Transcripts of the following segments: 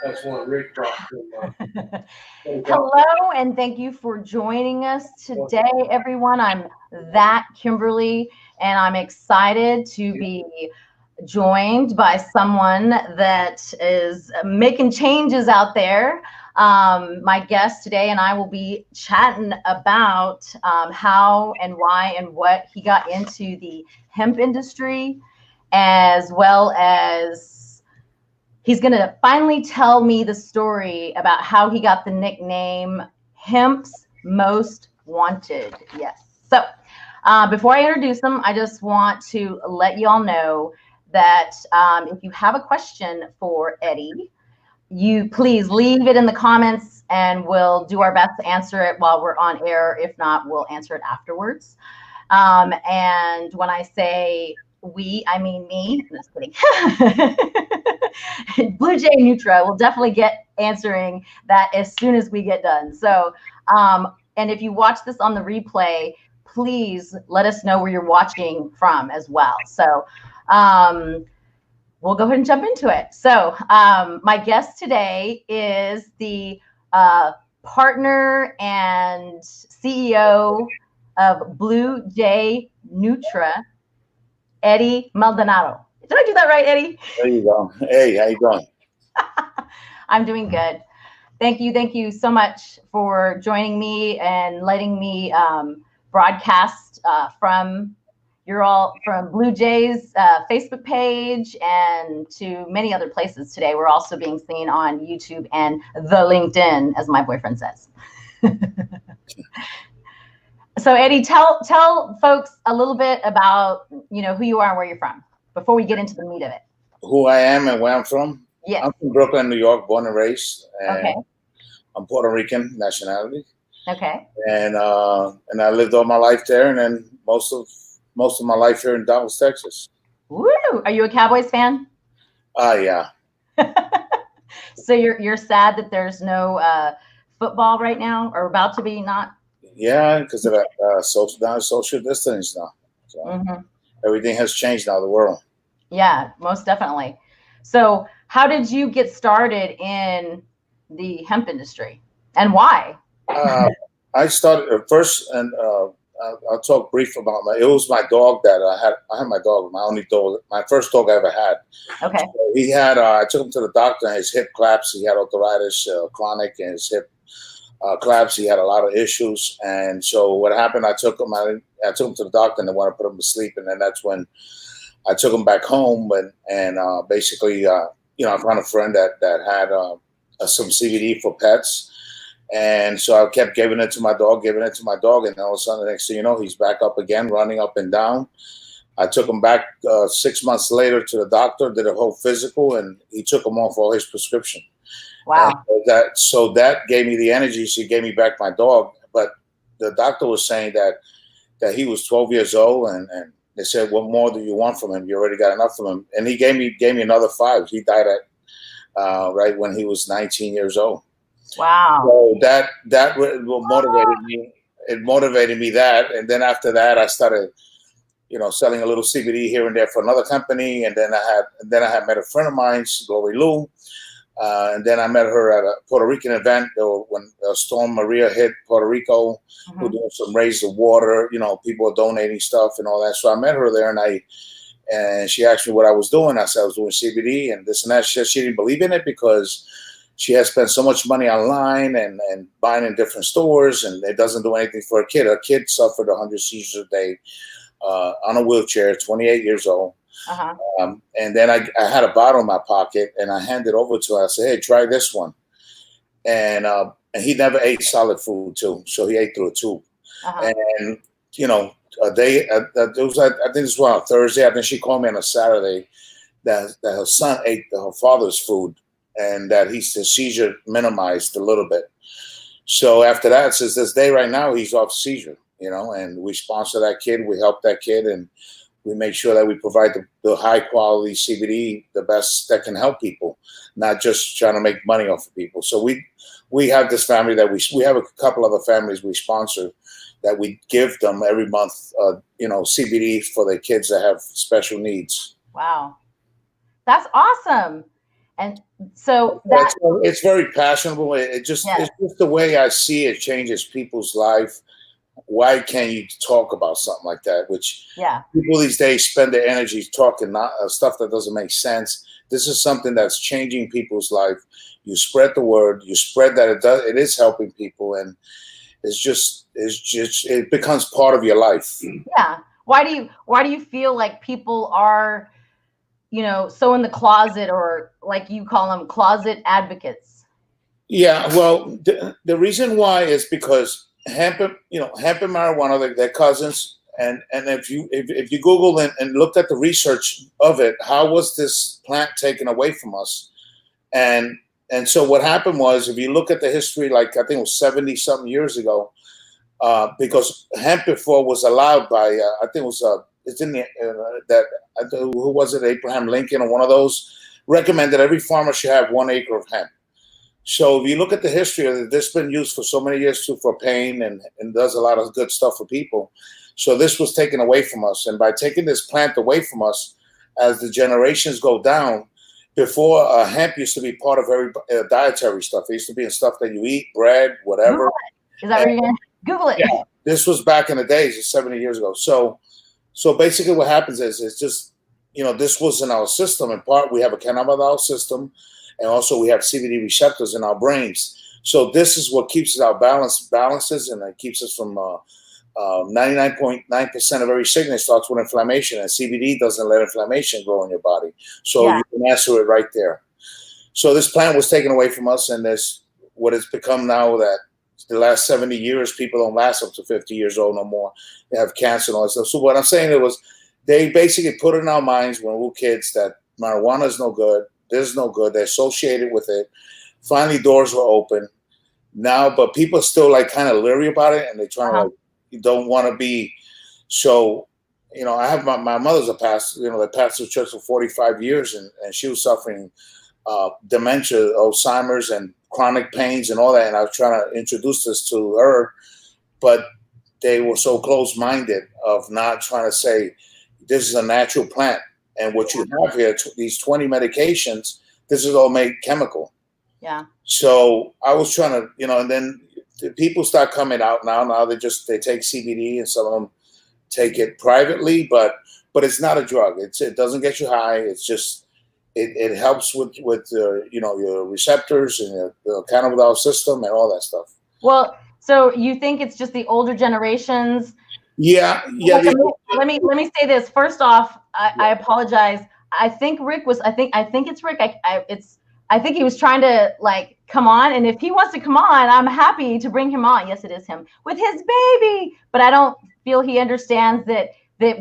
That's one Rick brought Hello, and thank you for joining us today, everyone. I'm that Kimberly, and I'm excited to be joined by someone that is making changes out there. My guest today and I will be chatting about how and why and what he got into the hemp industry, as well as he's going to finally tell me the story about how he got the nickname Hemp's Most Wanted. Yes. So before I introduce him, I just want to let you all know that if you have a question for Eddie, you please leave it in the comments and we'll do our best to answer it while we're on air. If not, we'll answer it afterwards. And when I say we, I mean me. Just kidding. Blue Jay Nutra will definitely get answering that as soon as we get done. So, and if you watch this on the replay, please let us know where you're watching from as well. So, we'll go ahead and jump into it. So, my guest today is the partner and CEO of Blue Jay Nutra, Eddie Maldonado. Did I do that right, Eddie? There you go. Hey, how you doing? I'm doing good. Thank you so much for joining me and letting me broadcast from Blue Jays Facebook page and to many other places today. We're also being seen on YouTube and the LinkedIn, as my boyfriend says. So Eddie, tell folks a little bit about who you are and where you're from before we get into the meat of it. Who I am and where I'm from? Yeah. I'm from Brooklyn, New York, born and raised. And Okay. I'm Puerto Rican nationality. Okay. And I lived all my life there, and then most of my life here in Dallas, Texas. Woo! Are you a Cowboys fan? Yeah. So you're sad that there's no football right now, or about to be not? Yeah, because of that social distance now. So everything has changed now, the world. Yeah, most definitely. So how did you get started in the hemp industry, and why? I started first, and I'll talk brief about it was my dog that I had. I had my dog, my only dog, my first dog I ever had. Okay. So he had. I took him to the doctor, and his hip collapsed. He had arthritis, chronic, and his hip collapsed. He had a lot of issues, and so what happened? I took him to the doctor, and they wanted to put him to sleep, and then that's when I took him back home, and basically, I found a friend that had some CBD for pets. And so I kept giving it to my dog, and all of a sudden, the next thing you know, he's back up again, running up and down. I took him back 6 months later to the doctor, did a whole physical, and he took him off all his prescription. Wow. And so that gave me the energy. So he gave me back my dog. But the doctor was saying that he was 12 years old, and they said, "What more do you want from him? You already got enough from him." And he gave me another 5. He died at right when he was 19 years old. Wow. So that motivated me. It motivated me that, and then after that, I started, selling a little CBD here and there for another company, and then I had met a friend of mine, Glory Lou, and then I met her at a Puerto Rican event when Storm Maria hit Puerto Rico. We're doing some raise the water, people are donating stuff and all that. So I met her there, and she asked me what I was doing. I said I was doing CBD and this and that. She said she didn't believe in it because she has spent so much money online and buying in different stores, and it doesn't do anything for a kid. A kid suffered 100 seizures a day on a wheelchair, 28 years old. And then I had a bottle in my pocket, and I handed it over to her. I said, "Hey, try this one." And he never ate solid food too, so he ate through a tube. And a day, I think this was on a Thursday. I think she called me on a Saturday that her son ate her father's food, and that his seizure minimized a little bit. So after that, since this day right now, he's off seizure, and we sponsor that kid, we help that kid, and we make sure that we provide the high quality CBD, the best that can help people, not just trying to make money off of people. So we have this family that we have a couple other families we sponsor that we give them every month, CBD for their kids that have special needs. Wow. That's awesome. And so that it's very passionable. It's just the way I see it changes people's life. Why can't you talk about something like that? Which people these days spend their energy talking stuff that doesn't make sense. This is something that's changing people's life. You spread the word. You spread that it is helping people, and it becomes part of your life. Yeah. Why do you feel like people are, so in the closet, or like you call them, closet advocates? Yeah. Well, the reason why is because hemp and marijuana, they're cousins. And if you Google and looked at the research of it, how was this plant taken away from us? And so what happened was, if you look at the history, like I think it was 70 something years ago, because hemp before was allowed by I think it was it's in the who was it, Abraham Lincoln or one of those, recommended every farmer should have 1 acre of hemp. So if you look at the history of it, this has been used for so many years too, for pain and does a lot of good stuff for people. So this was taken away from us. And by taking this plant away from us, as the generations go down, before hemp used to be part of every dietary stuff. It used to be in stuff that you eat, bread, whatever. Is that where you're going to Google it? Yeah, this was back in the days, 70 years ago. So basically what happens is, it's just, this was in our system. In part, we have a cannabinoid system, and also we have CBD receptors in our brains. So this is what keeps our balances, and it keeps us from 99.9% of every sickness starts with inflammation, and CBD doesn't let inflammation grow in your body. So you can answer it right there. So this plant was taken away from us, and there's what it's become now, that the last 70 years, people don't last up to 50 years old no more. They have cancer and all that stuff. So what I'm saying, it was, they basically put in our minds when we were kids that marijuana is no good, this is no good. They associated with it. Finally, doors were open now, but people are still like kind of leery about it, and they're trying to don't want to be. So, I have my mother's a pastor, that pastored the church for 45 years, and she was suffering dementia, Alzheimer's, and chronic pains and all that. And I was trying to introduce this to her, but they were so close-minded of not trying to say, this is a natural plant. And what you have here, these 20 medications, this is all made chemical. Yeah. So I was trying to, and then people start coming out now. Now they take CBD, and some of them take it privately, but it's not a drug. It doesn't get you high. It's just, it helps with your receptors and the cannabinoid system and all that stuff. Well, so you think it's just the older generations? Yeah. Let me say this. First off, I apologize. I think Rick was. I think it's Rick. I think he was trying to come on, and if he wants to come on, I'm happy to bring him on. Yes, it is him with his baby, but I don't feel he understands that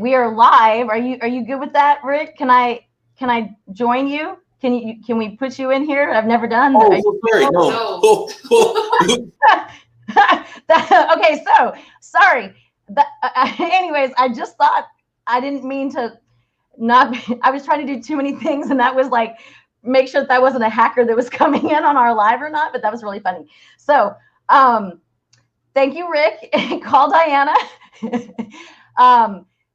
we are live. Are you good with that, Rick? Can I join you? Can we put you in here? I've never done that. Oh, No. Okay, so sorry. Anyways, I just thought, I didn't mean to not. I was trying to do too many things, and that was make sure that wasn't a hacker that was coming in on our live or not. But that was really funny. So, thank you, Rick. Call Diana.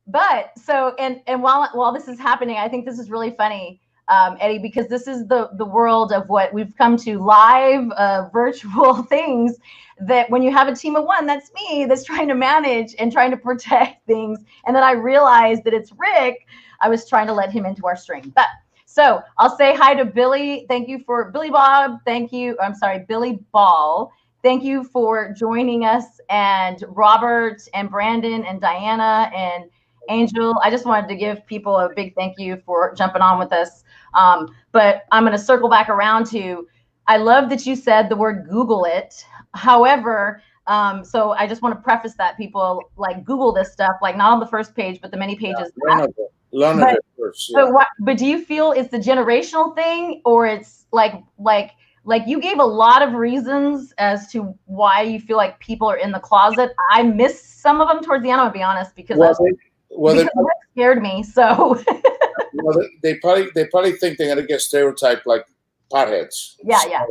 But so, and while this is happening, I think this is really funny, Eddie, because this is the world of what we've come to, live virtual things, that when you have a team of one, that's me, that's trying to manage and trying to protect things. And then I realized that it's Rick. I was trying to let him into our stream. But so I'll say hi to Billy. Thank you for Billy Bob. Thank you. I'm sorry, Billy Ball. Thank you for joining us, and Robert and Brandon and Diana and Angel. I just wanted to give people a big thank you for jumping on with us. But I'm going to circle back around to, I love that you said the word Google it. However, so I just want to preface that people Google this stuff, not on the first page, but the many pages. Learn of it first. Yeah. But do you feel it's the generational thing, or it's like you gave a lot of reasons as to why you feel like people are in the closet? I missed some of them towards the end, I'll be honest, because it scared me. So they probably think they're gonna get stereotyped like potheads. Yeah, so, yeah.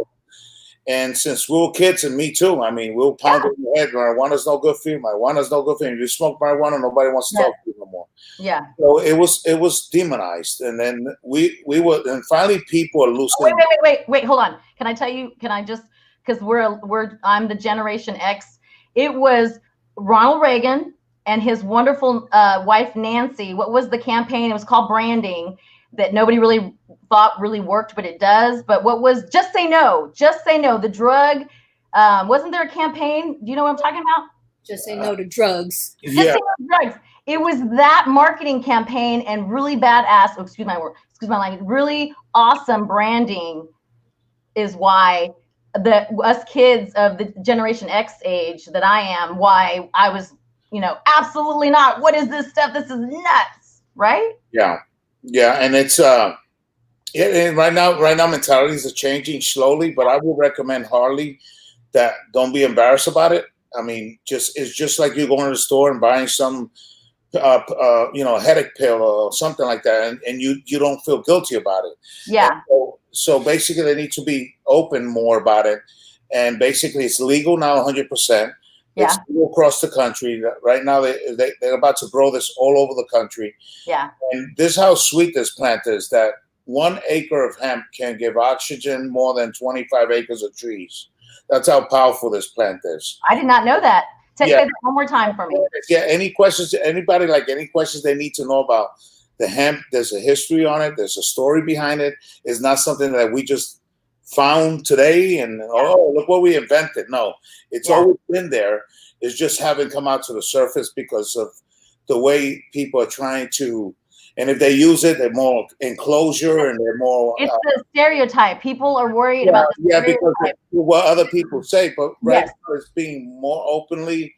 And since we were kids, and me too, I mean, we'll pound in the head, marijuana's no good for you, marijuana's no good for you. If you smoke marijuana, nobody wants to talk to you no more. Yeah. So it was demonized. And then we were, and finally people are loosening. Wait, hold on. Can I tell you, because I'm the Generation X. It was Ronald Reagan and his wonderful wife, Nancy. What was the campaign? It was called branding, that nobody really thought really worked, but it does. But what was Just Say No? Just Say No. The drug, wasn't there a campaign? Do you know what I'm talking about? Just say no to drugs. Just Say No to drugs. It was that marketing campaign and really badass, excuse my language, really awesome branding is why us kids of the Generation X age that I am, why I was, absolutely not. What is this stuff? This is nuts, right? Yeah. Yeah, and it's right now mentalities are changing slowly, but I would recommend Harley that don't be embarrassed about it. I mean, it's just like you going to the store and buying some headache pill or something like that, and you don't feel guilty about it. Yeah. So basically they need to be open more about it, and basically it's legal now 100%. Yeah. It's legal across the country right now. They're about to grow this all over the country. Yeah. And this is how sweet this plant is, that 1 acre of hemp can give oxygen more than 25 acres of trees. That's how powerful this plant is. I did not know that. Say that one more time for me. Yeah. Any questions? Anybody any questions they need to know about the hemp? There's a history on it. There's a story behind it. It's not something that we just found today and look what we invented. No, it's always been there. It's just haven't come out to the surface because of the way people are trying to. And if they use it, they're more enclosure and they're more. It's the stereotype. People are worried about the stereotype. Because what other people say, but right now it's being more openly,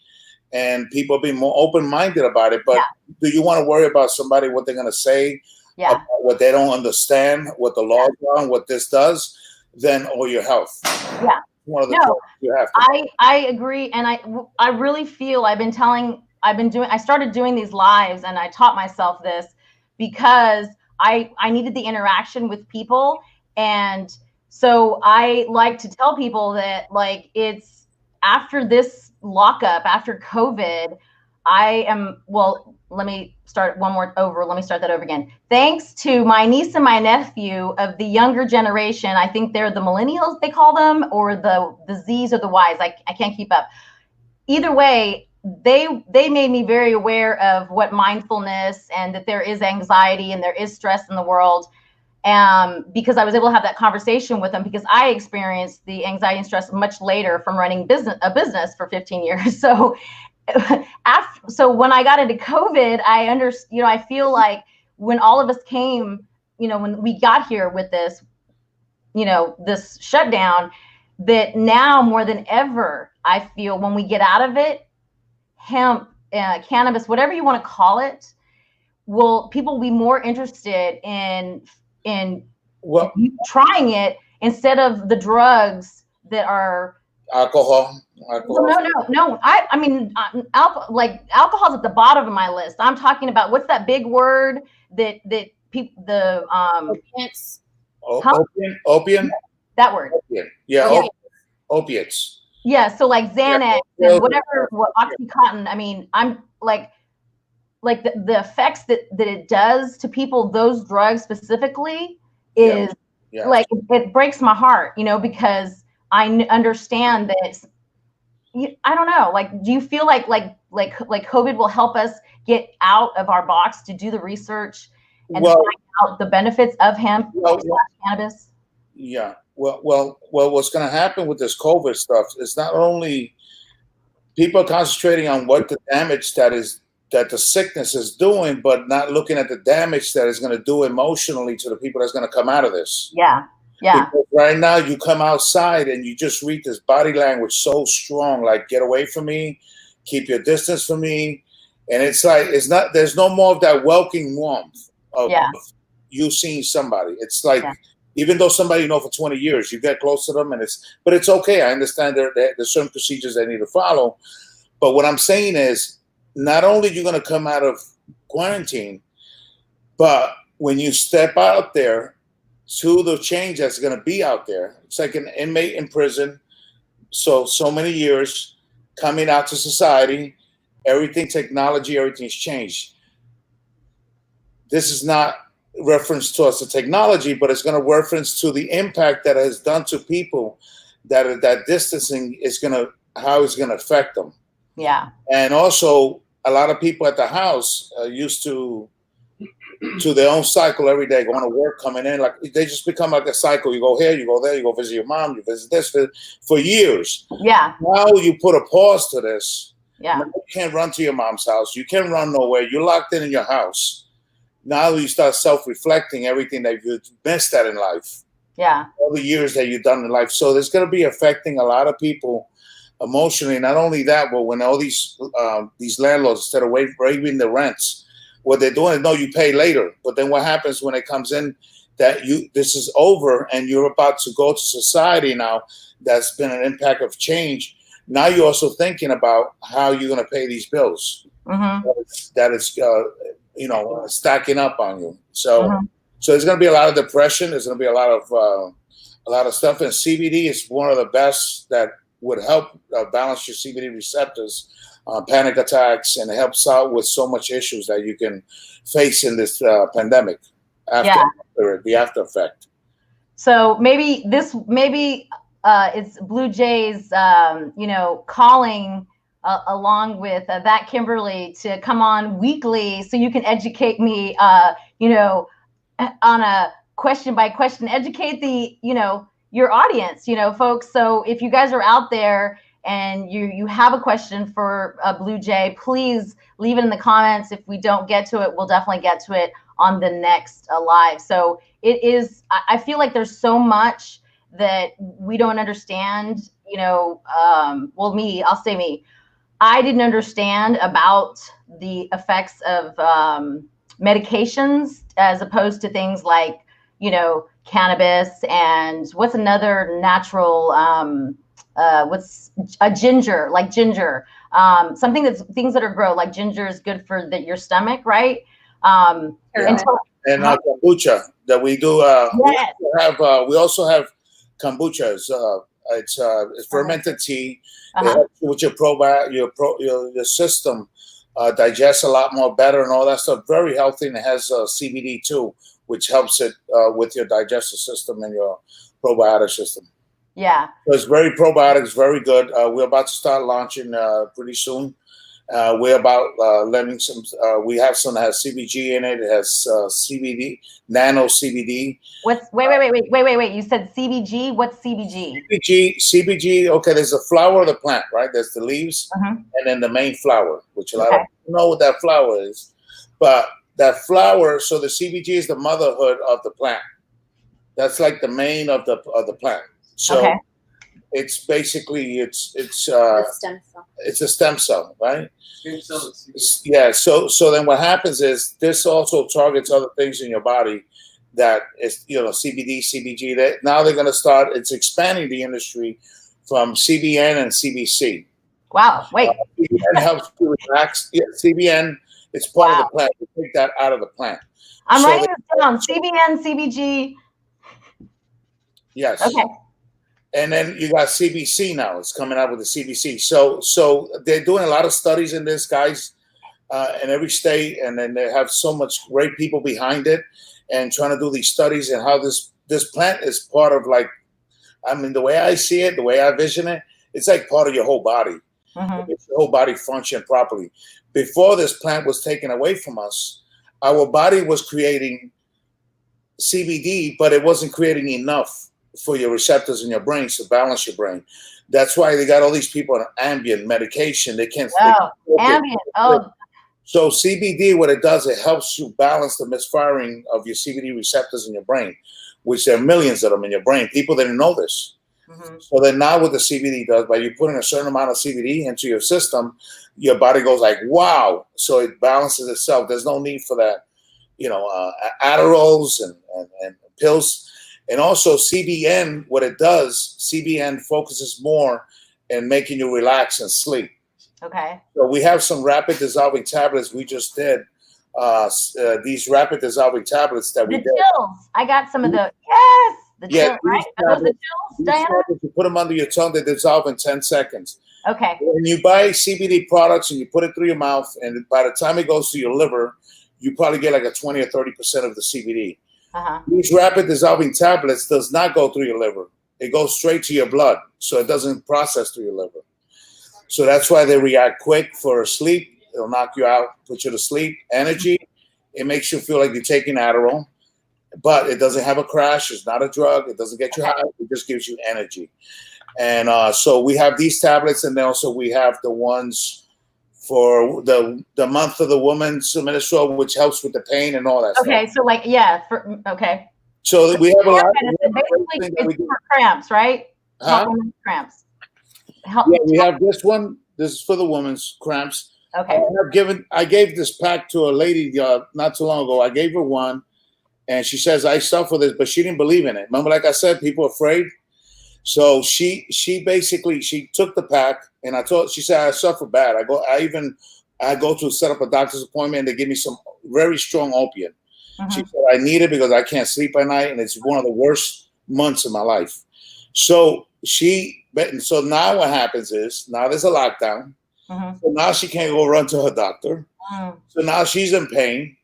and people being more open-minded about it. But do you want to worry about somebody, what they're going to say, about what they don't understand, what the laws are, and what this does, then or your health? Yeah. One of the you have to. I agree, and I really feel I started doing these lives, and I taught myself this because I needed the interaction with people. And so I like to tell people that it's after this lockup, after COVID, let me start that over again. Thanks to my niece and my nephew of the younger generation, I think they're the millennials, they call them, or the Z's or the Y's. I can't keep up. Either way, they made me very aware of what mindfulness, and that there is anxiety and there is stress in the world. Because I was able to have that conversation with them, because I experienced the anxiety and stress much later from running a business for 15 years. So when I got into COVID, I feel like when all of us came, when we got here with this, this shutdown, that now more than ever, I feel when we get out of it, hemp, cannabis, whatever you want to call it, people will be more interested in trying it instead of the drugs that are alcohol. No. I mean, alcohol's at the bottom of my list. I'm talking about, what's that big word that people Opiates. Opium. That word. Opium. Yeah. Opiates. Yeah. So Xanax and whatever, Oxycontin. I mean, I'm like the effects that it does to people, those drugs specifically, is it breaks my heart, because I understand that I don't know. Do you feel like COVID will help us get out of our box to do the research and find out the benefits of hemp cannabis? Yeah. Well, what's going to happen with this COVID stuff is not only people are concentrating on what the damage that the sickness is doing, but not looking at the damage that is going to do emotionally to the people that's going to come out of this. Yeah. Yeah. Because right now you come outside and you just read this body language so strong, like, get away from me, keep your distance from me. And it's like, there's no more of that welcoming warmth of you seeing somebody. It's like, even though somebody you know for 20 years, you get close to them, but it's okay. I understand there's certain procedures they need to follow. But what I'm saying is, not only you're going to come out of quarantine, but when you step out there, to the change that's going to be out there. It's like an inmate in prison, so many years coming out to society, everything, technology, everything's changed. This is not reference to us the technology, but it's going to reference to the impact that it has done to people, that distancing is going to, how it's going to affect them. Yeah. And also, a lot of people at the house used to their own cycle every day, going to work, coming in, like they just become like a cycle. You go here, you go there, you go visit your mom, you visit this for years. Yeah. Now you put a pause to this. Yeah. Now you can't run to your mom's house. You can't run nowhere. You're locked in your house. Now you start self-reflecting everything that you missed out in life. Yeah. All the years that you've done in life. So there's going to be affecting a lot of people emotionally. Not only that, but when all these landlords, instead of waiving the rents, what they're doing is, no, you pay later. But then what happens when it comes in that this is over and you're about to go to society now, that's been an impact of change. Now you're also thinking about how you're going to pay these bills. Mm-hmm. That is stacking up on you. So so there's going to be a lot of depression. There's going to be a lot of stuff. And CBD is one of the best that would help balance your CBD receptors, panic attacks, and it helps out with so much issues that you can face in this pandemic after the after effect. So maybe it's Blue Jay's, calling along with that Kimberly to come on weekly so you can educate me, on a question by question, educate the, your audience, folks. So if you guys are out there and you have a question for Blue Jay, please leave it in the comments. If we don't get to it, we'll definitely get to it on the next live. So I feel like there's so much that we don't understand, I'll say me. I didn't understand about the effects of medications as opposed to things like, cannabis and what's another natural, what's a ginger, like ginger, things that are grow like ginger is good for your stomach, right? And kombucha that we do. Yes. We also have kombuchas. It's fermented tea. It helps with your your system digest a lot more better and all that stuff. Very healthy, and it has CBD too, which helps it with your digestive system and your probiotic system. Yeah. So it's very probiotic. It's very good. We're about to start launching pretty soon. We're about letting some. We have some that has CBG in it. It has CBD, nano CBD. Wait! You said CBG. What's CBG? CBG. Okay, there's the flower of the plant, right? There's the leaves, and then the main flower, which a lot of people know what that flower is. But that flower, so the CBG is the motherhood of the plant. That's like the main of the plant. So it's basically it's a stem cell. It's a stem cell, right? Yeah. So then what happens is this also targets other things in your body that is CBD, CBG. Now they're going to start. It's expanding the industry from CBN and CBC. Wow. Wait. CBN helps you relax. Yeah, CBN. It's part of the plant. You take that out of the plant. I'm writing this down. CBN, CBG. Yes. Okay. And then you got CBC now. It's coming out with the CBC. So they're doing a lot of studies in this, guys, in every state, and then they have so much great people behind it and trying to do these studies and how this plant is part of, like, I mean, the way I see it, the way I vision it, it's like part of your whole body. It makes your whole body function properly. Before this plant was taken away from us, our body was creating CBD, but it wasn't creating enough for your receptors in your brain to balance your brain. That's why they got all these people on ambient medication. They can't. Ambient. So CBD, what it does, it helps you balance the misfiring of your CBD receptors in your brain, which there are millions of them in your brain. People didn't know this. So then now what the CBD does, by you putting a certain amount of CBD into your system, your body goes like, wow. So it balances itself. There's no need for that, Adderalls and pills. And also CBN, what it does, CBN focuses more in making you relax and sleep. Okay. So we have some rapid dissolving tablets we just did these rapid dissolving tablets that we The did. chills. I got some of the yes. The Yeah, chills, right? Are those the chills, These Diana? tablets, you put them under your tongue, they dissolve in 10 seconds. Okay. When you buy CBD products and you put it through your mouth, and by the time it goes to your liver, you probably get like a 20 or 30% of the CBD. Uh-huh. These rapid dissolving tablets does not go through your liver. It goes straight to your blood, so it doesn't process through your liver. So that's why they react quick for sleep. It'll knock you out, put you to sleep. Energy, it makes you feel like you're taking Adderall, but it doesn't have a crash. It's not a drug. It doesn't get you high. It just gives you energy. And so we have these tablets, and then also we have the ones for the month of the woman's menstrual, which helps with the pain and all that stuff. Okay, so like okay. So we have a lot. Basically, it's for cramps, right? Huh? Cramps. Yeah, we have this one. This is for the woman's cramps. Okay. I gave this pack to a lady not too long ago. I gave her one, and she says I suffer this, but she didn't believe in it. Remember, like I said, people are afraid. So she basically took the pack, and she said I suffer bad. I go to set up a doctor's appointment, and they give me some very strong opiate. Mm-hmm. She said I need it because I can't sleep at night, and it's one of the worst months of my life. So now what happens is now there's a lockdown. Mm-hmm. So now she can't go run to her doctor. Mm. So now she's in pain.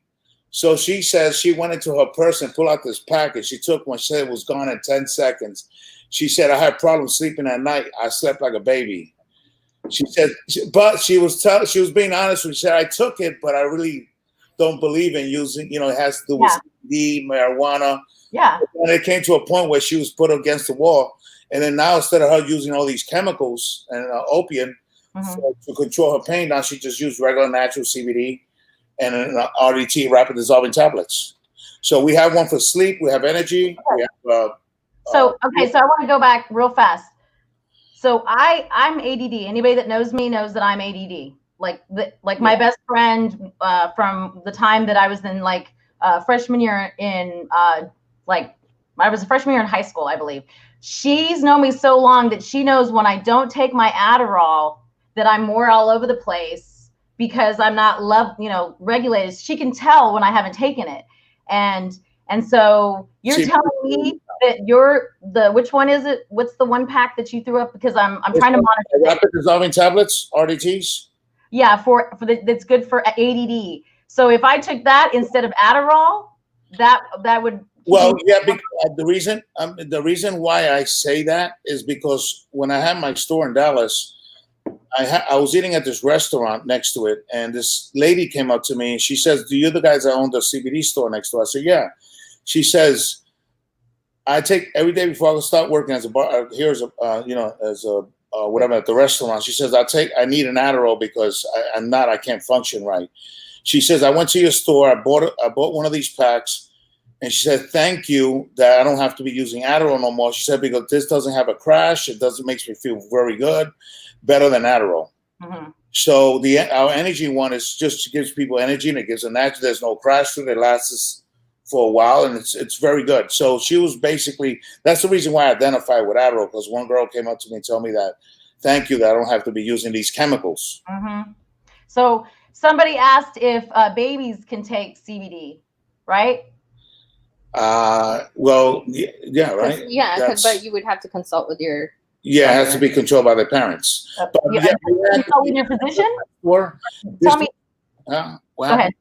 So she says she went into her purse and pulled out this package. She took one. She said it was gone in 10 seconds. She said, I had problems sleeping at night. I slept like a baby. She said, but she was being honest when she said, I took it, but I really don't believe in using, it has to do with CBD, marijuana. Yeah. And it came to a point where she was put against the wall. And then now instead of her using all these chemicals and opium to control her pain, now she just used regular natural CBD and RDT, rapid dissolving tablets. So we have one for sleep. We have energy. We have, so I want to go back real fast. So I'm ADD. Anybody that knows me knows that I'm ADD. My best friend from the time that I was in freshman year in I was a freshman year in high school, I believe. She's known me so long that she knows when I don't take my Adderall that I'm more all over the place because I'm not regulated. She can tell when I haven't taken it. And so you're telling me that which one is it? What's the one pack that you threw up? Because I'm trying to monitor. Rapid dissolving tablets, RDTs. Yeah, that's good for ADD. So if I took that instead of Adderall, that would. Well, yeah. The reason why I say that is because when I had my store in Dallas, I was eating at this restaurant next to it, and this lady came up to me and she says, "Do you the guys that own the CBD store next door?" I said, "Yeah." She says, "I take every day before I start working as a bar whatever at the restaurant." She says, I need an Adderall because I can't function right." She says, "I went to your store, I bought one of these packs." And she said, "Thank you that I don't have to be using Adderall no more." She said, "Because this doesn't have a crash. It makes me feel very good, better than Adderall." Mm-hmm. So our energy one is just gives people energy, and it gives a natural. There's no crash to it. It lasts for a while, and it's very good. So she was basically, that's the reason why I identified with Adderall, because one girl came up to me and told me that, "Thank you that I don't have to be using these chemicals." Mm-hmm. So somebody asked if babies can take CBD, right? Well, yeah, right. Yeah, but you would have to consult with your. Yeah, it has to be controlled by their parents. But with your physician? Tell me. Go ahead.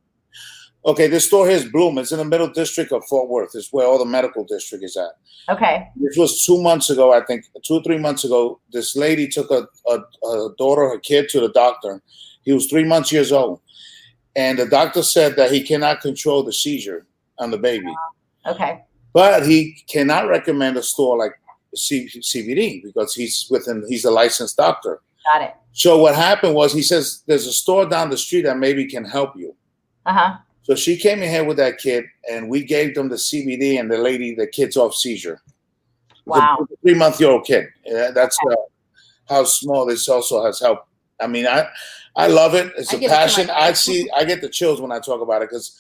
Okay, this store here is Bloom. It's in the middle district of Fort Worth. It's where all the medical district is at. Okay. This was 2 months ago, I think, 2 or 3 months ago. This lady took a daughter, her kid, to the doctor. He was 3 months years old. And the doctor said that he cannot control the seizure on the baby. Okay. But he cannot recommend a store like CBD because he's a licensed doctor. Got it. So what happened was he says there's a store down the street that maybe can help you. Uh-huh. So she came in here with that kid, and we gave them the CBD, and the kid's off seizure. Wow. The 3-month-old kid. That's how small this also has helped. I mean, I love it. It's a passion. I get the chills when I talk about it because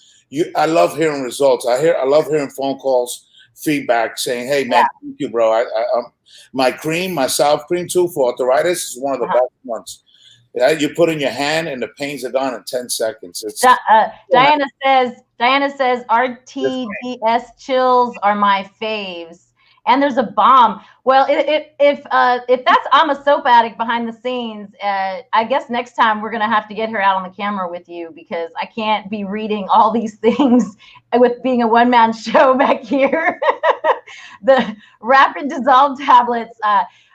I love hearing results. I love hearing phone calls, feedback saying, "Hey man, thank you, bro. My cream, my salve cream too for arthritis is one of the best ones." You put in your hand, and the pains are gone in 10 seconds. It's Diana says RTDS chills are my faves. And there's a bomb. Well, if that's I'm a soap addict behind the scenes, I guess next time we're gonna have to get her out on the camera with you, because I can't be reading all these things with being a one-man show back here. The rapid dissolve tablets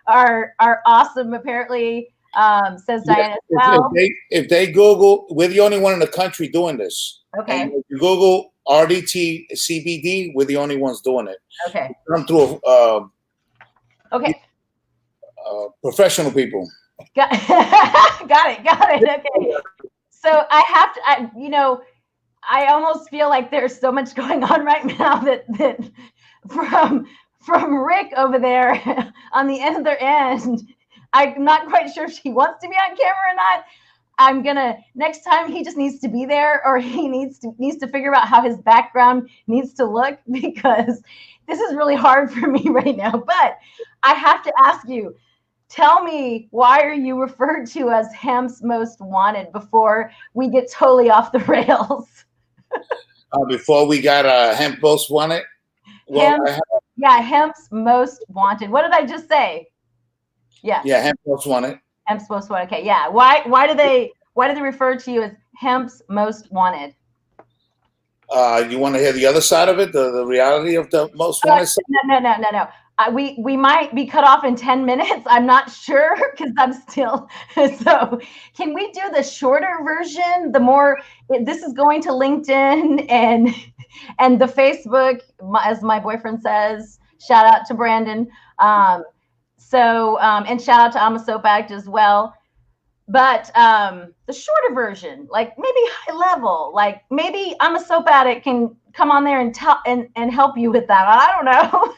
are awesome. Apparently, says Diana as well. If they Google, we're the only one in the country doing this. Okay. And if you Google RDT CBD, we're the only ones doing it. Okay. Come through Okay. Professional people. Got it. Okay. So I have to, I almost feel like there's so much going on right now that from Rick over there on the other end, I'm not quite sure if he wants to be on camera or not. I'm gonna, next time he just needs to be there, or he needs to figure out how his background needs to look, because this is really hard for me right now. But I have to ask you, tell me, why are you referred to as Hemp's Most Wanted before we get totally off the rails? Before we got Hemp Most Wanted? Well, Hemp's Most Wanted. What did I just say? Yeah. Yeah, Hemp Most Wanted. Hemp's Most Wanted. Okay, yeah. Why do they refer to you as Hemp's Most Wanted? You want to hear the other side of it, the reality of the Most Wanted? No. We might be cut off in 10 minutes. I'm not sure, because I'm still. So can we do the shorter version? This is going to LinkedIn and the Facebook, as my boyfriend says. Shout out to Brandon. And shout out to I'm a Soap Addict as well. But the shorter version, like maybe high level, like maybe I'm a Soap Addict can come on there and help you with that. I don't know.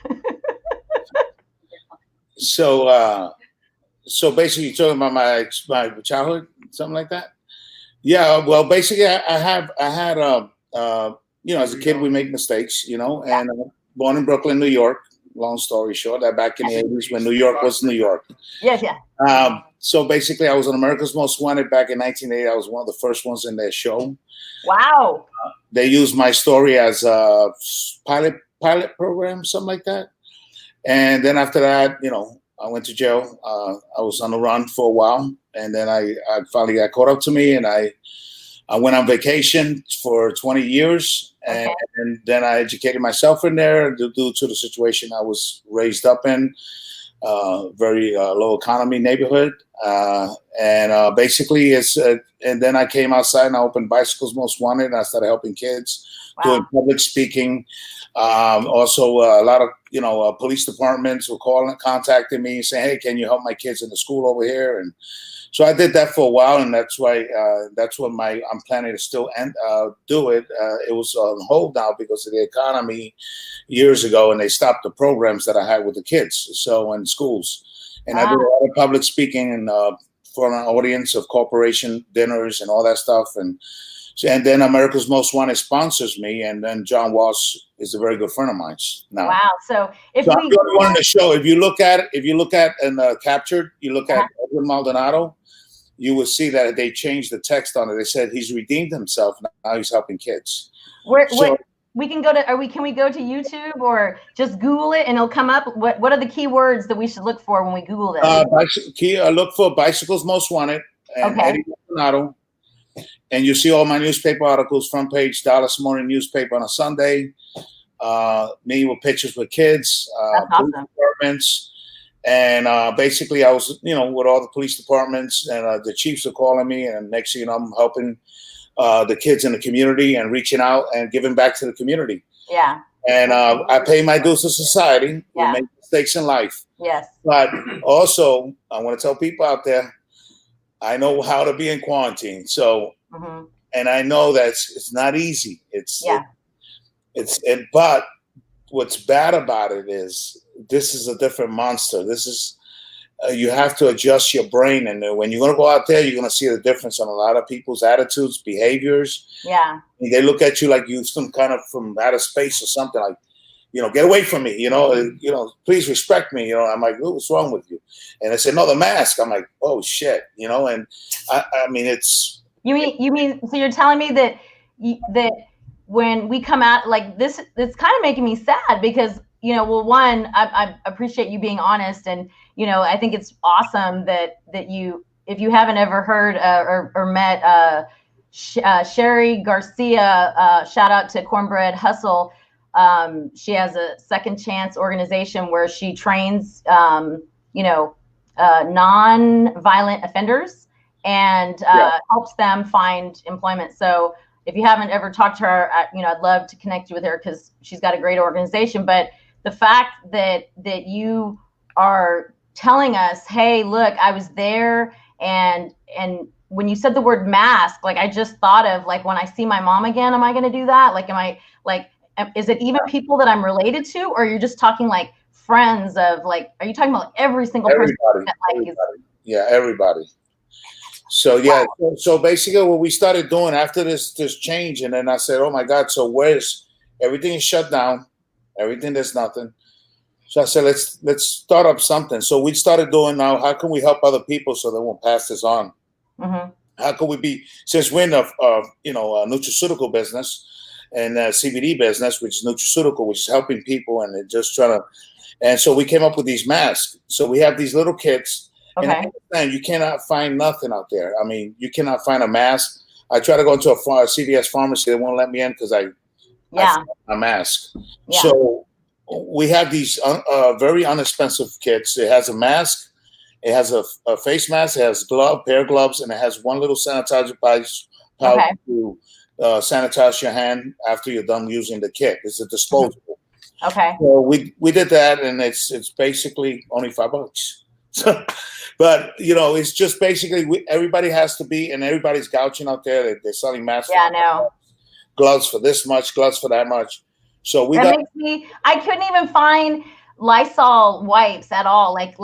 So basically, you're talking about my childhood, something like that. Yeah. Well, basically, I had as a kid we make mistakes, and born in Brooklyn, New York. Long story short, back in the 80s when New York was New York. Yes, yeah. So basically, I was on America's Most Wanted back in 1980. I was one of the first ones in their show. Wow. They used my story as a pilot program, something like that. And then after that, I went to jail. I was on the run for a while, and then I finally got caught up to me, and I went on vacation for 20 years, and then I educated myself in there due to the situation I was raised up in, very low economy neighborhood, and basically and then I came outside and I opened Bicycles Most Wanted, and I started helping kids, doing public speaking. Also, a lot of police departments were contacting me, saying, "Hey, can you help my kids in the school over here?" And so I did that for a while, and that's what I'm planning to still do it. It was on hold now because of the economy years ago, and they stopped the programs that I had with the kids, so in schools. And I did a lot of public speaking and for an audience of corporation dinners and all that stuff. And then America's Most Wanted sponsors me, and then John Walsh is a very good friend of mine now. Wow! So I'm the only one in the show. If you look at and captured, you look at Edwin Maldonado, you will see that they changed the text on it. They said he's redeemed himself. Now he's helping kids. We can go to. Can we go to YouTube or just Google it and it'll come up? What are the key words that we should look for when we Google this? Look for Bicycles Most Wanted and Eddie Maldonado. And you see all my newspaper articles, front page, Dallas Morning newspaper on a Sunday. Me with pictures with kids, police departments. And basically I was, with all the police departments, and the chiefs are calling me. And next thing you know, I'm helping the kids in the community and reaching out and giving back to the community. Yeah. And I pay my dues to society. We make mistakes in life. Yes. But also, I want to tell people out there, I know how to be in quarantine. So, and I know that it's not easy. But what's bad about it is this is a different monster. This is, you have to adjust your brain. And when you're going to go out there, you're going to see the difference on a lot of people's attitudes, behaviors. Yeah. They look at you like you're some kind of from outer space or something, like, get away from me, please respect me. I'm like, what's wrong with you? And they said, no, the mask. I'm like, oh shit, you know. And I mean, it's. You mean so you're telling me that that when we come out like this, it's kind of making me sad because, you know, well, one, I appreciate you being honest, and, you know, I think it's awesome that you, if you haven't ever heard or met Sherry Garcia, shout out to Cornbread Hustle. She has a Second Chance organization where she trains, you know, non-violent offenders and helps them find employment. So if you haven't ever talked to her, you know, I'd love to connect you with her because she's got a great organization. But the fact that you are telling us, hey, look, I was there, and when you said the word mask, like, I just thought of, like, when I see my mom again, am I going to do that? Like, is it even people that I'm related to, or you're just talking like friends of, like, are you talking about every single person? Yeah, everybody. So yeah, so basically what we started doing after this change, and then I said, oh my God, so where's everything is shut down, everything, there's nothing. So I said, let's start up something. So we started doing now, how can we help other people so they won't pass this on? Mm-hmm. How can we be, since we're in a nutraceutical business and CBD business, which is nutraceutical, which is helping people and just trying to, and so we came up with these masks. So we have these little kits. Okay. And you cannot find nothing out there. I mean, you cannot find a mask. I try to go into a CVS pharmacy. They won't let me in because I found a mask. Yeah. So we have these very inexpensive kits. It has a mask. It has a face mask. It has pair of gloves, and it has one little sanitizer pouch to sanitize your hand after you're done using the kit. It's a disposable. Okay. So we did that, and it's basically only $5. So, but you know, it's just basically everybody has to be, and everybody's gouging out there. They're selling masks. Yeah, I know. Gloves for this much, gloves for that much. So I couldn't even find Lysol wipes at all. Like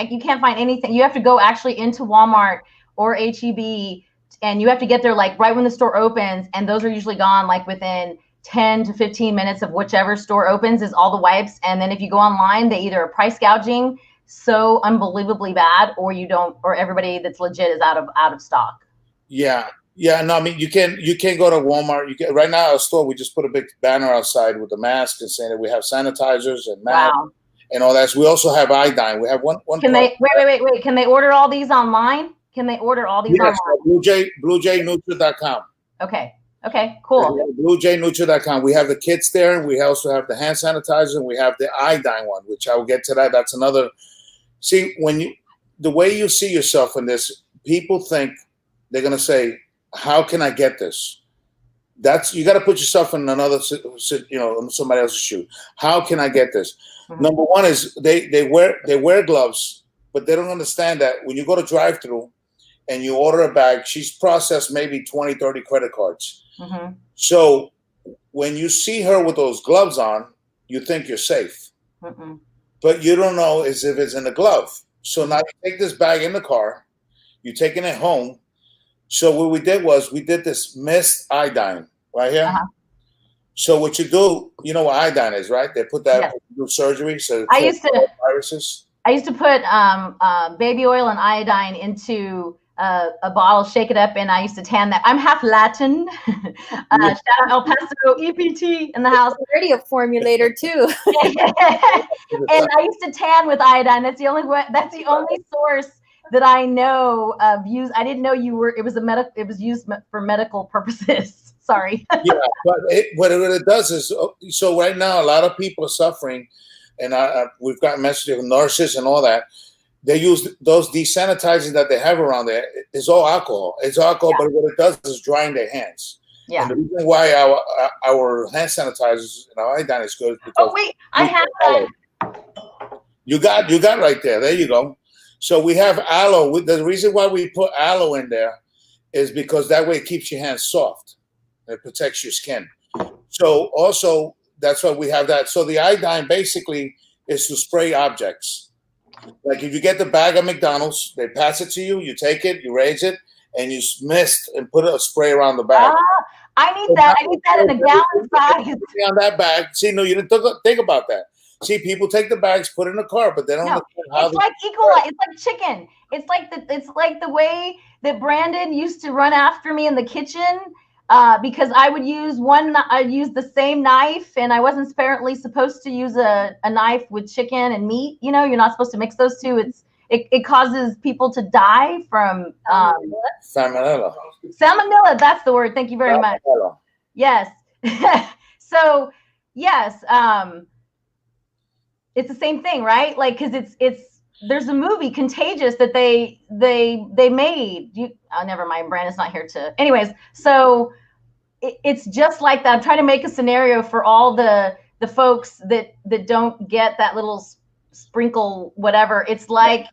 you can't find anything. You have to go actually into Walmart or HEB, and you have to get there like right when the store opens, and those are usually gone like within 10 to 15 minutes of whichever store opens is all the wipes. And then if you go online, they either are price gouging so unbelievably bad, or you don't, or everybody that's legit is out of stock. Yeah. No, I mean, you can't go to Walmart. You can right now at our store. We just put a big banner outside with the mask and saying that we have sanitizers and masks and all that. So we also have iodine. We have one. Can they wait? Can they order all these online? Can they order all these online? BlueJayNutra.com. Okay, cool. BlueJayNutra.com. We have the kits there, and we also have the hand sanitizer, and we have the iodine one, which I will get to that. That's another. See, the way you see yourself in this, people think they're gonna say, "How can I get this?" That's, you got to put yourself in another, somebody else's shoe. How can I get this? Mm-hmm. Number one is they wear gloves, but they don't understand that when you go to drive-through and you order a bag, she's processed maybe 20, 30 credit cards. Mm-hmm. So when you see her with those gloves on, you think you're safe. Mm-mm. But you don't know as if it's in the glove. So now you take this bag in the car, you're taking it home. So what we did was we did this mist iodine right here. Uh-huh. So what you do, you know what iodine is, right? They put that through surgery. So I used to viruses. I used to put baby oil and iodine into a bottle, shake it up, and I used to tan that. I'm half Latin. Shout out El Paso EPT in the house. Already a formulator too. And I used to tan with iodine. That's the only source that I know of use. I didn't know it was used for medical purposes. Sorry. Yeah, but what it does is, so right now a lot of people are suffering, and we've got messages of nurses and all that. They use those desanitizers that they have around there. It's all alcohol. It's alcohol, but what it does is drying their hands. Yeah. And the reason why our hand sanitizers and our iodine is good is because I have that. You got right there. There you go. So we have aloe. The reason why we put aloe in there is because that way it keeps your hands soft. It protects your skin. So also that's why we have that. So the iodine basically is to spray objects. Like if you get the bag of McDonald's, they pass it to you, you take it, you raise it, and you mist and put a spray around the bag. I need that. I need that in a gallon size. On that bag. See, no, you didn't think about that. See, people take the bags, put it in the car, but they don't No, understand how it's like E. coli. It's like chicken. It's like the way that Brandon used to run after me in the kitchen because I'd use the same knife, and I wasn't apparently supposed to use a knife with chicken and meat. You know, you're not supposed to mix those two. It causes people to die from salmonella. Salmonella. That's the word. Thank you very much. Yes. So yes, it's the same thing, right? Like, because there's a movie Contagious that they made. Never mind, Brandon's not here to. Anyways, so it's just like that. I'm trying to make a scenario for all the folks that don't get that little sprinkle whatever. It's like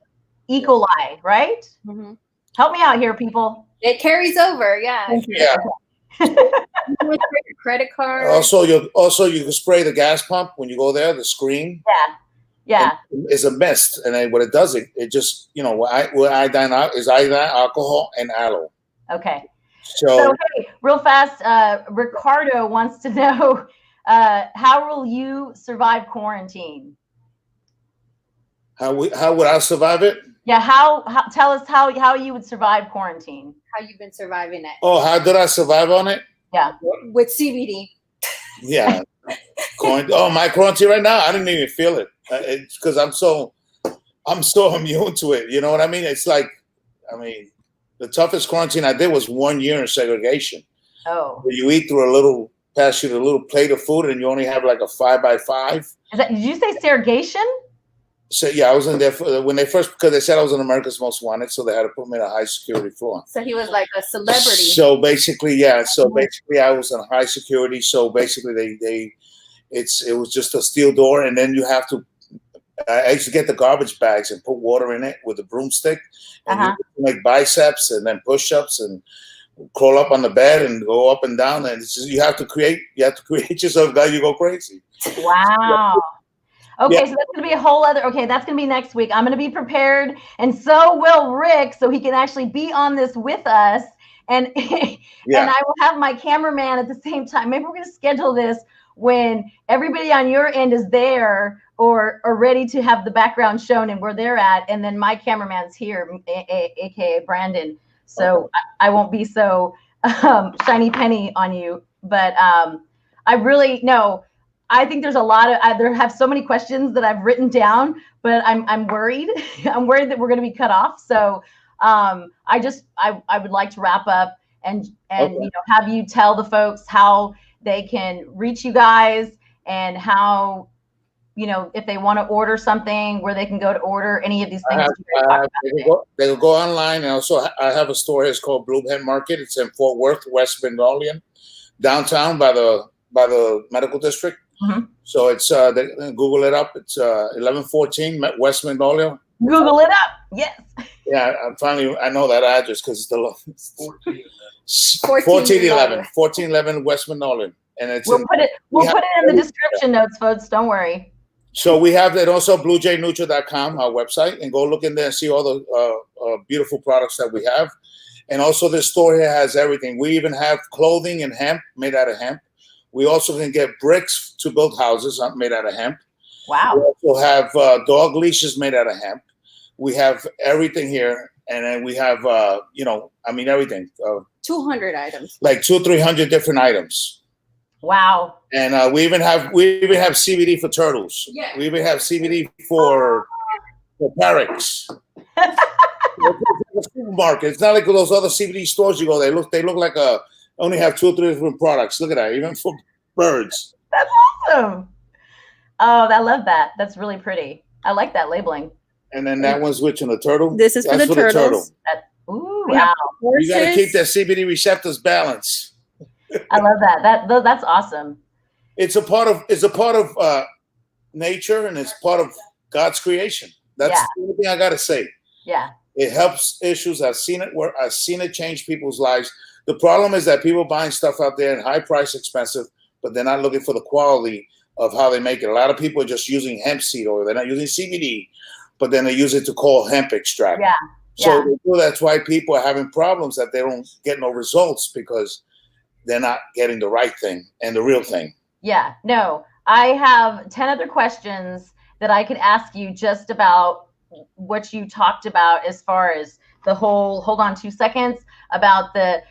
E. coli, right? Mm-hmm. Help me out here, people. It carries over, yeah. Yeah. Credit card. Also, you can spray the gas pump when you go there. The screen. Yeah. It's a mist, and then what it does, it just what iodine is iodine, alcohol, and aloe. Okay. So hey, real fast, Ricardo wants to know how will you survive quarantine? How would I survive it? Yeah, tell us how you would survive quarantine. How you've been surviving it? Oh, how did I survive on it? Yeah. With CBD. Yeah. My quarantine right now, I didn't even feel it. It's because I'm so immune to it. You know what I mean? It's like, the toughest quarantine I did was 1 year in segregation. Oh. Where you eat through pass you the little plate of food, and you only have like a 5x5. Did you say segregation? So yeah, I was in there because they said I was in America's Most Wanted, so they had to put me in a high security floor. So he was like a celebrity. So basically, yeah. So basically, I was in high security. So basically, it was just a steel door, and then you have to. I used to get the garbage bags and put water in it with a broomstick, and you make biceps and then push-ups and crawl up on the bed and go up and down, and it's just, you have to create yourself, guys. You go crazy. Wow. Okay, so that's going to be a whole other, that's going to be next week. I'm going to be prepared, and so will Rick, so he can actually be on this with us, and and I will have my cameraman at the same time. Maybe we're going to schedule this when everybody on your end is there or ready to have the background shown and where they're at, and then my cameraman's here, aka Brandon, so I won't be so shiny penny on you, but I really, no, I think there's a lot of, there have so many questions that I've written down, but I'm worried. I'm worried that we're going to be cut off. So I would like to wrap up and have you tell the folks how they can reach you guys and how, if they want to order something, where they can go to order any of these things. They can go online. And also I have a store here. It's called Blue Jay Market. It's in Fort Worth, West Bendalian, downtown by the medical district. Mm-hmm. So it's Google it up. It's 1114 West Magnolia. Google it up. Yes. Yeah, I know that address because it's the 1411 West Magnolia, and it's we'll put it in the description notes, folks. Don't worry. So we have that also bluejaynutra.com, our website, and go look in there and see all the beautiful products that we have. And also this store here has everything. We even have clothing and hemp made out of hemp. We also can get bricks to build houses made out of hemp. Wow. We also have dog leashes made out of hemp. We have everything here. And then we have, everything. 200 items. Like 200-300 different items. Wow. And we even have CBD for turtles. Yeah. We even have CBD for parrots. Supermarket. It's not like those other CBD stores you go. They look like only have 2 or 3 different products. Look at that, even for birds. That's awesome. Oh, I love that. That's really pretty. I like that labeling. And then that one's which on the turtle? This is for the turtles. Ooh, wow. You got to keep that CBD receptors balanced. I love that. That's awesome. It's a part of nature, and it's part of God's creation. That's the only thing I got to say. Yeah. It helps issues. I've seen it change people's lives. The problem is that people buying stuff out there in high price, expensive, but they're not looking for the quality of how they make it. A lot of people are just using hemp seed oil. They're not using CBD, but then they use it to call hemp extract. Yeah. So that's why people are having problems, that they don't get no results because they're not getting the right thing and the real thing. Yeah. No, I have 10 other questions that I could ask you just about what you talked about as far as the whole, hold on 2 seconds, about the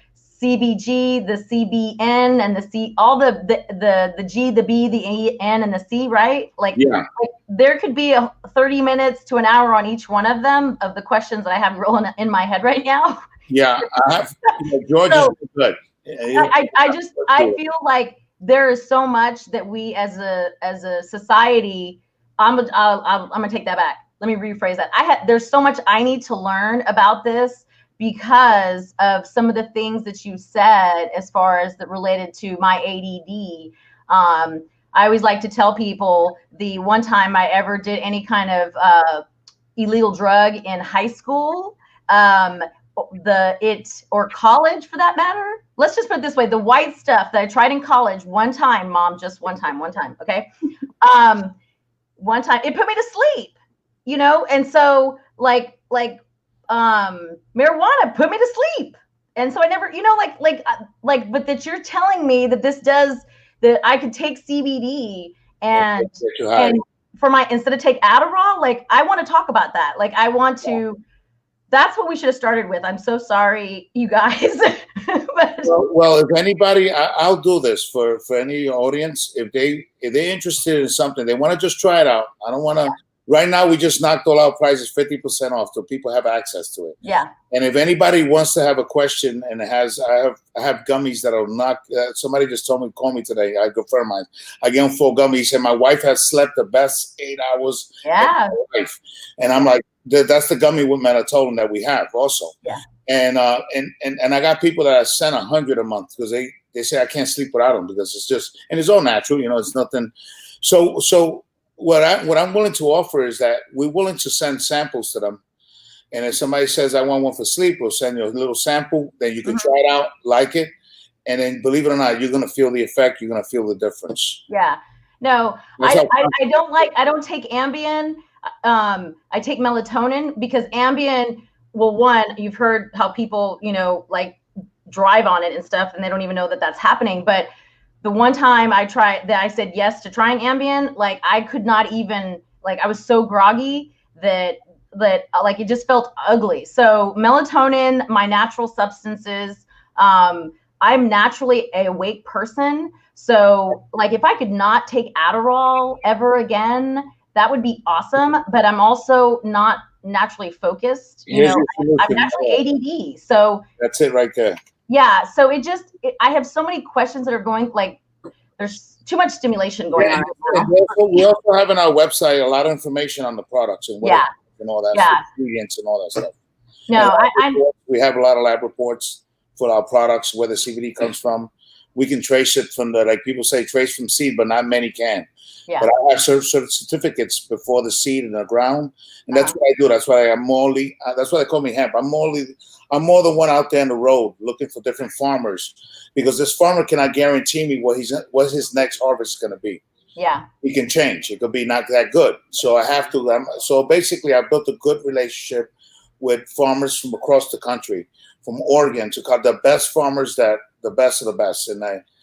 CBG, the CBN, and the C, all the G, the B, the E, N, and the C, right? Like, Yeah. like there could be 30 minutes to an hour on each one of them, of the questions that I have rolling in my head right now. Yeah, I have, George So, is good. I feel like there is so much that we as a society, I'm gonna take that back. Let me rephrase that. There's so much I need to learn about this because of some of the things that you said as far as that related to my ADD. I always like to tell people the one time I ever did any kind of illegal drug in high school, or college for that matter. Let's just put it this way: the white stuff that I tried in college one time, Mom, just one time, okay. One time it put me to sleep, you know, and so like marijuana put me to sleep, and so I never, you know, but that you're telling me that this does, that I could take CBD and for my, instead of take Adderall. Like, I want to talk about that. Like, I want to. That's what we should have started with. I'm so sorry, you guys. But, well, if anybody, I'll do this for any audience. If they're interested in something, they want to just try it out. I don't want to. Right now, we just knocked all our prices 50% off, so people have access to it. Yeah. And if anybody wants to have a question and I have gummies that are not. Somebody just told me, call me today. I confirm mine. I give them 4 gummies, and my wife has slept the best 8 hours. Yeah. Of her life. And I'm like, that's the gummy with melatonin that we have also. Yeah. And I got people that I send 100 a month because they say I can't sleep without them because it's just, and it's all natural, you know, it's nothing. So what I'm willing to offer is that we're willing to send samples to them. And if somebody says I want one for sleep, we'll send you a little sample, then you can try it out, like it. And then believe it or not, you're going to feel the effect. You're going to feel the difference. Yeah. No, I don't take Ambien. I take melatonin because Ambien, well, one, you've heard how people, you know, like drive on it and stuff, and they don't even know that that's happening. But the one time I said yes to trying Ambien, like I could not even, like I was so groggy that like it just felt ugly. So melatonin, my natural substances, I'm naturally a awake person. So like if I could not take Adderall ever again, that would be awesome. But I'm also not naturally focused. You know, I'm naturally ADD. So that's it right there. Yeah. So I have so many questions that are going, like, there's too much stimulation going on. Right now. We also have on our website a lot of information on the products and what and all that, ingredients and all that stuff. No, we have a lot of lab reports for our products, where the CBD comes from. We can trace it from like people say, trace from seed, but not many can. Yeah. But I have certain certificates before the seed in the ground, and that's what I do. That's why that's why they call me hemp. I'm more the one out there on the road looking for different farmers, because this farmer cannot guarantee me what his next harvest is going to be. Yeah. He can change. It could be not that good. So I have to. So basically, I built a good relationship with farmers from across the country, from Oregon to the best farmers, the best of the best. And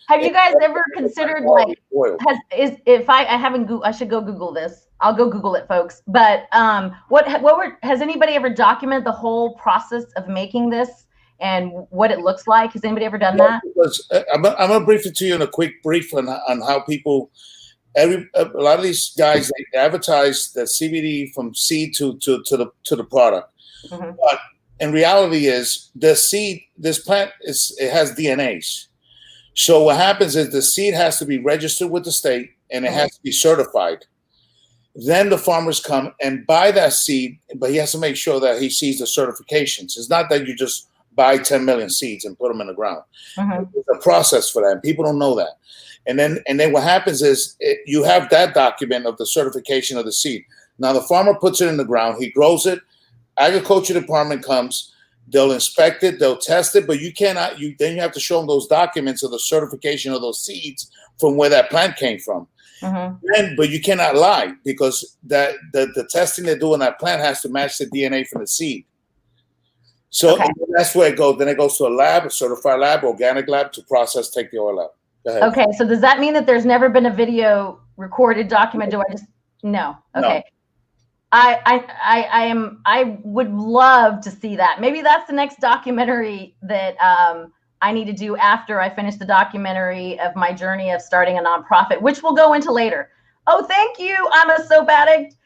have you guys ever considered, like, I should go Google this. I'll go Google it, folks. But has anybody ever documented the whole process of making this and what it looks like? Has anybody ever done that? Because I'm gonna brief it to you in a quick brief on how people. A lot of these guys, they advertise the CBD from seed to the product, but in reality, is the seed. This plant it has DNAs. So what happens is the seed has to be registered with the state and it has to be certified. Then the farmers come and buy that seed, but he has to make sure that he sees the certifications. It's not that you just buy 10 million seeds and put them in the ground. There's a process for that, and people don't know that. And then what happens is you have that document of the certification of the seed. Now the farmer puts it in the ground, he grows it. Agriculture department comes, they'll inspect it, they'll test it, but you cannot. Then you have to show them those documents of the certification of those seeds from where that plant came from. But you cannot lie, because the testing they do on that plant has to match the DNA from the seed. So that's where it goes. Then it goes to a lab, a certified lab, organic lab, to process, take the oil out. Okay, so does that mean that there's never been a video recorded document? Do I just no? No. Okay. I would love to see that. Maybe that's the next documentary that I need to do after I finish the documentary of my journey of starting a nonprofit, which we'll go into later. Oh, thank you. I'm a soap addict.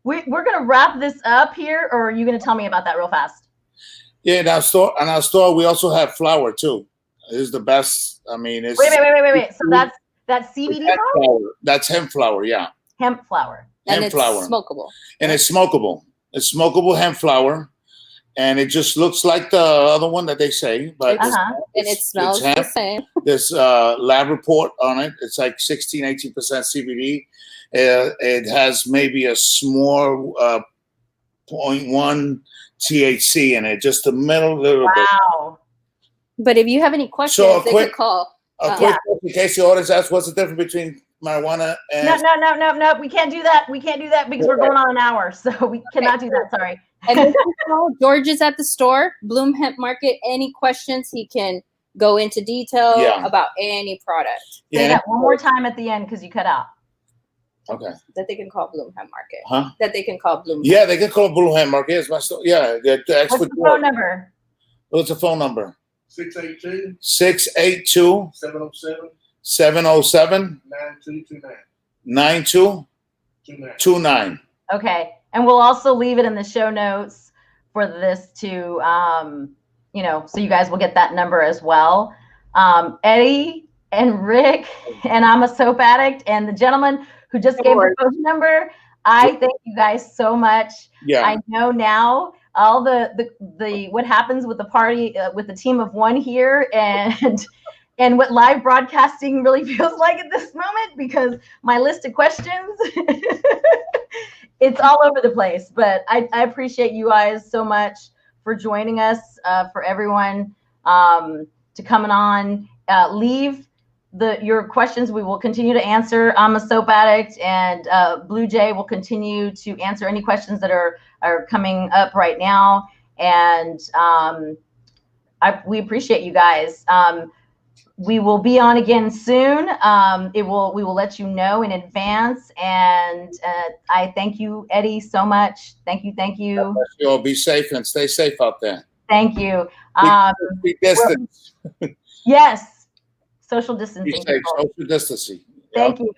We're gonna wrap this up here, or are you gonna tell me about that real fast? Yeah, in our store, we also have flour too. It's the best. I mean, it's Wait. So that's CBD hemp flour? flour. That's hemp flour, yeah. Hemp flour. And Hemp it's flour. smokable. And it's smokable. It's smokable hemp flour. And it just looks like the other one that they say, but And it smells the same. There's a lab report on it. It's like 16-18% CBD. It has maybe a small 0.1 THC in it, just a little bit. Wow. But if you have any questions, they could call. Quick, in case the audience asks, what's the difference between marijuana and... No. We can't do that. We can't do that because we're going on an hour. So we cannot do that. Sorry. And George is at the store, Bloom Hemp Market. Any questions, he can go into detail about any product. Say that one more time at the end because you cut out. Okay. That they can call Bloom Hemp Market. Huh? That they can call Bloom. Yeah, they can call Blue Jay Nutra. It's my store. Yeah, What's the phone number? What's the phone number? 682 682 707 707 9229. 9229. Okay. And we'll also leave it in the show notes for this to, so you guys will get that number as well. Eddie and Rick, and I'm a soap addict, and the gentleman who just gave the phone number, I thank you guys so much. Yeah. I know now all the what happens with the party, with the team of one here, and what live broadcasting really feels like at this moment, because my list of questions, it's all over the place. But I appreciate you guys so much for joining us, for everyone to coming on. Leave your questions. We will continue to answer. I'm a soap addict, and Blue Jay will continue to answer any questions that are coming up right now. And we appreciate you guys. We will be on again soon. We will let you know in advance. And I thank you, Eddie, so much. Thank you. You all be safe and stay safe out there. Thank you. Be distance. Yes. Social distancing. Be safe. Social distancing. Thank you.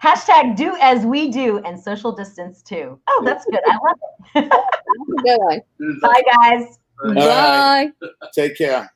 Hashtag do as we do and social distance too. Oh, that's good. I love it. Good one. Bye, guys. Bye. Take care.